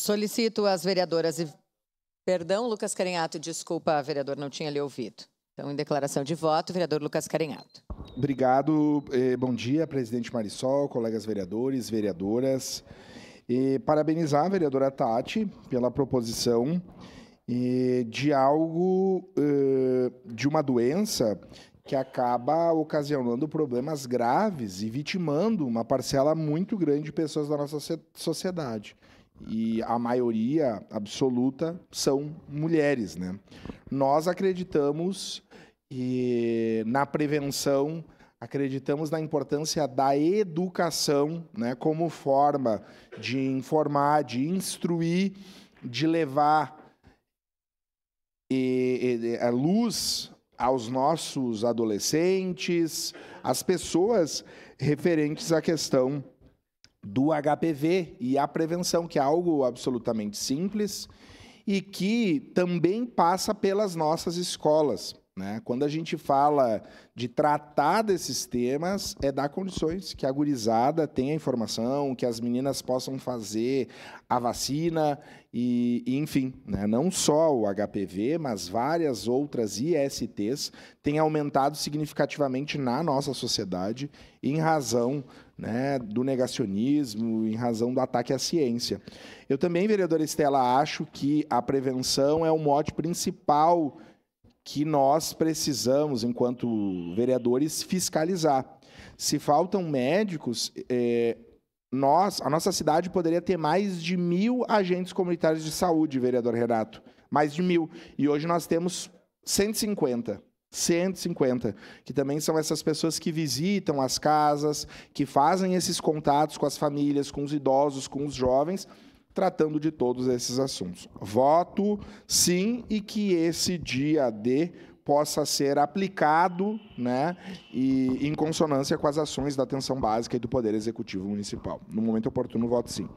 Solicito às vereadoras e... Perdão, Lucas Carenhato, desculpa, vereador, não tinha lhe ouvido. Então, em declaração de voto, vereador Lucas Carenhato. Obrigado. Bom dia, presidente Marisol, colegas vereadores, vereadoras. Parabenizar a vereadora Tati pela proposição de algo, de uma doença que acaba ocasionando problemas graves e vitimando uma parcela muito grande de pessoas da nossa sociedade. E a maioria absoluta são mulheres, né? Nós acreditamos na prevenção, acreditamos na importância da educação, né, como forma de informar, de instruir, de levar a luz aos nossos adolescentes, às pessoas referentes à questão do HPV e a prevenção, que é algo absolutamente simples e que também passa pelas nossas escolas, né? Quando a gente fala de tratar desses temas, é dar condições que a gurizada tenha informação, que as meninas possam fazer a vacina e enfim, né? Não só o HPV, mas várias outras ISTs têm aumentado significativamente na nossa sociedade em razão, né, do negacionismo, em razão do ataque à ciência. Eu também, vereadora Estela, acho que a prevenção é o mote principal que nós precisamos, enquanto vereadores, fiscalizar. Se faltam médicos, a nossa cidade poderia ter mais de 1.000 agentes comunitários de saúde, vereador Renato. Mais de 1.000. E hoje nós temos 150. 150, que também são essas pessoas que visitam as casas, que fazem esses contatos com as famílias, com os idosos, com os jovens, tratando de todos esses assuntos. Voto sim, e que esse dia D possa ser aplicado, né, e em consonância com as ações da atenção básica e do Poder Executivo Municipal. No momento oportuno, voto sim.